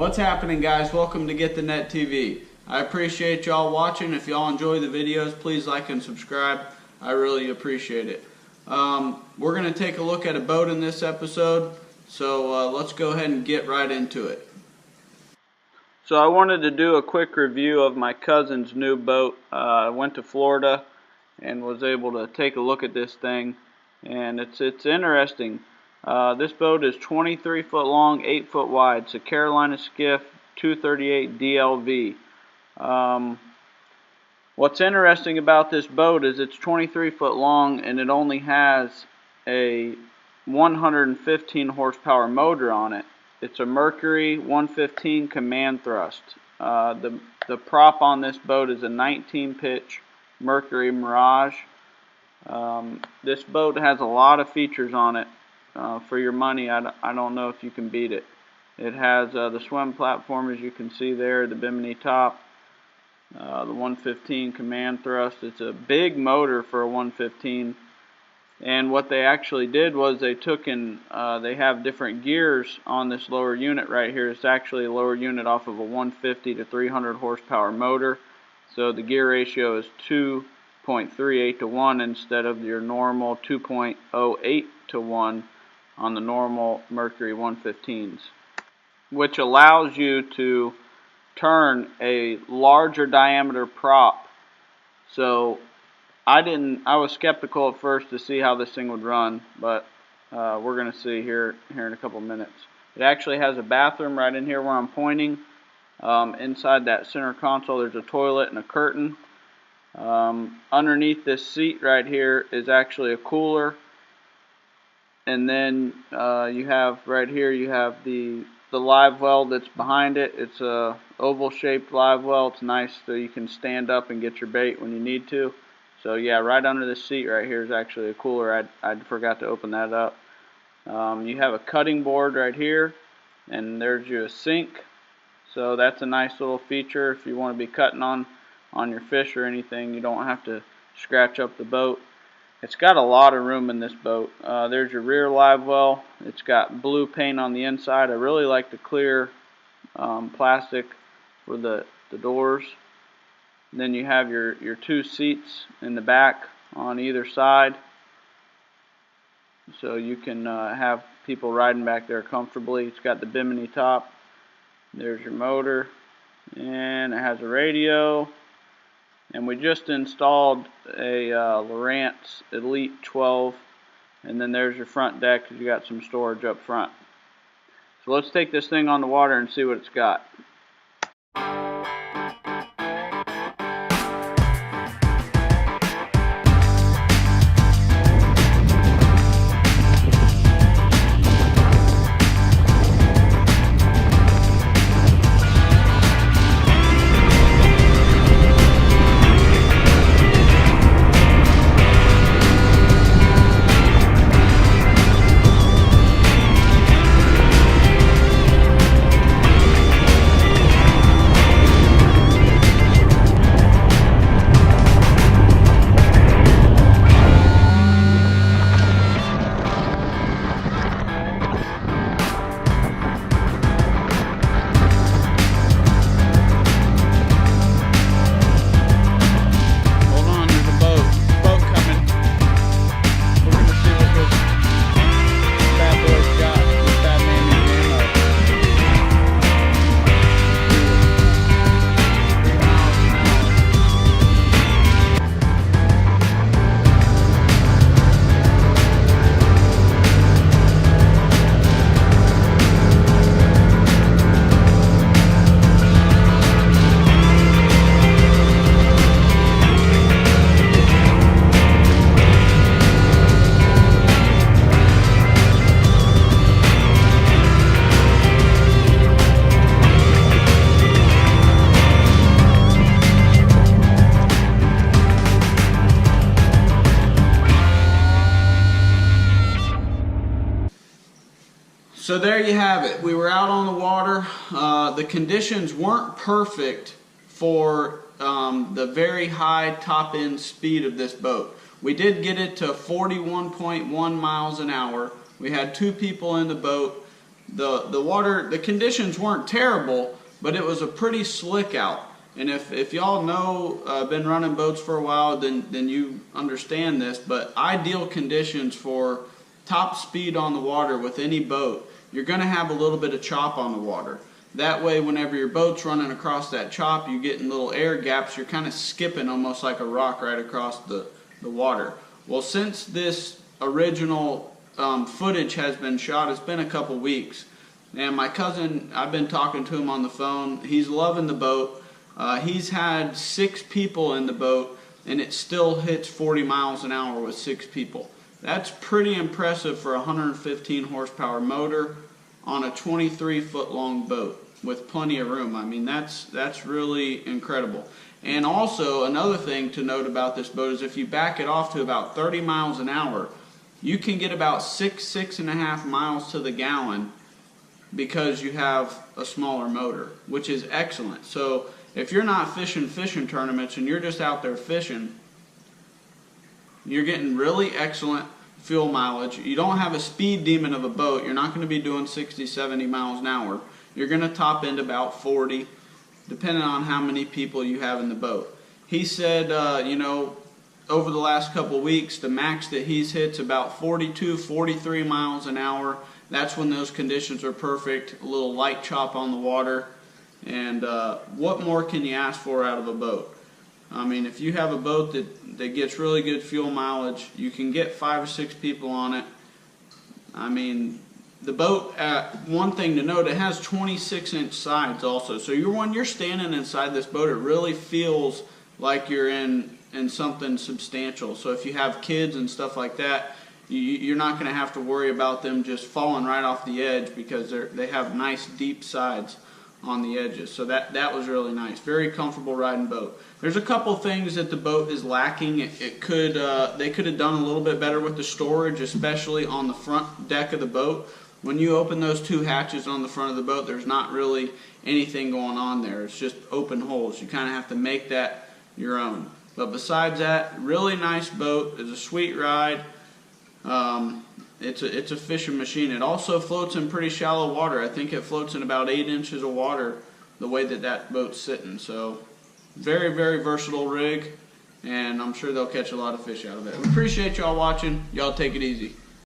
What's happening, guys? Welcome to Get the Net TV. I appreciate y'all watching. If y'all enjoy the videos, please like and subscribe. I really appreciate it. We're going to take a look at a boat in this episode, so let's go ahead and get right into it. So I wanted to do a quick review of my cousin's new boat. I went to Florida and was able to take a look at this thing, and it's interesting. This boat is 23 foot long, 8 foot wide. It's a Carolina Skiff 238 DLV. What's interesting about this boat is it's 23 foot long and it only has a 115 horsepower motor on it. It's a Mercury 115 Command Thrust. The prop on this boat is a 19 pitch Mercury Mirage. This boat has a lot of features on it. For your money, I don't know if you can beat it. It has the swim platform, as you can see there, the bimini top, the 115 Command Thrust. It's a big motor for a 115. And what they actually did was they took and they have different gears on this lower unit right here. It's actually a lower unit off of a 150 to 300 horsepower motor. So the gear ratio is 2.38 to 1 instead of your normal 2.08 to 1 on the normal Mercury 115s, which allows you to turn a larger diameter prop. So I was skeptical at first to see how this thing would run, but we're going to see here in a couple minutes. It actually has a bathroom right in here where I'm pointing. Inside that center console there's a toilet and a curtain. Underneath this seat right here is actually a cooler. And then you have right here, you have the live well that's behind it. It's a oval shaped live well. It's nice so you can stand up and get your bait when you need to. So yeah, right under the seat right here is actually a cooler. I forgot to open that up. You have a cutting board right here, and there's your sink. So that's a nice little feature if you want to be cutting on your fish or anything. You don't have to scratch up the boat. It's got a lot of room in this boat. There's your rear live well. It's got blue paint on the inside. I really like the clear plastic for the doors. And then you have your two seats in the back on either side, so you can have people riding back there comfortably. It's got the bimini top. There's your motor, and it has a radio. And we just installed a Lowrance Elite 12, and then there's your front deck. You got some storage up front. So let's take this thing on the water and see what it's got. So there you have it. We were out on the water. The conditions weren't perfect for the very high top end speed of this boat. We did get it to 41.1 miles an hour. We had two people in the boat. the water, the conditions weren't terrible, but it was a pretty slick out. And if y'all know, been running boats for a while, then you understand this. But ideal conditions for top speed on the water with any boat, you're going to have a little bit of chop on the water. That way, whenever your boat's running across that chop, you get in little air gaps. You're kind of skipping almost like a rock right across the water. Well, since this original footage has been shot, it's been a couple weeks. And my cousin, I've been talking to him on the phone. He's loving the boat. He's had 6 people in the boat, and it still hits 40 miles an hour with 6 people. That's pretty impressive for a 115 horsepower motor on a 23-foot long boat with plenty of room. I mean, that's really incredible. And also, another thing to note about this boat is if you back it off to about 30 miles an hour, you can get about 6.5 miles to the gallon because you have a smaller motor, which is excellent. So if you're not fishing tournaments and you're just out there fishing, you're getting really excellent fuel mileage. You don't have a speed demon of a boat. You're not going to be doing 60, 70 miles an hour. You're going to top end about 40, depending on how many people you have in the boat. He said, you know, over the last couple of weeks, the max that he's hit's about 42, 43 miles an hour. That's when those conditions are perfect. A little light chop on the water. And what more can you ask for out of a boat? I mean, if you have a boat that gets really good fuel mileage, you can get 5 or 6 people on it. I mean, the boat, one thing to note, it has 26-inch sides also. So when you're standing inside this boat, it really feels like you're in something substantial. So if you have kids and stuff like that, you're not going to have to worry about them just falling right off the edge because they have nice deep sides on the edges. So that was really nice. Very comfortable riding boat. There's a couple things that the boat is lacking. They could have done a little bit better with the storage, especially on the front deck of the boat. When you open those 2 hatches on the front of the boat, there's not really anything going on there. It's just open holes. You kind of have to make that your own. But besides that, really nice boat. It's a sweet ride. It's a fishing machine. It also floats in pretty shallow water. I think it floats in about 8 inches of water the way that boat's sitting. So very, very versatile rig, and I'm sure they'll catch a lot of fish out of it. We appreciate y'all watching. Y'all take it easy.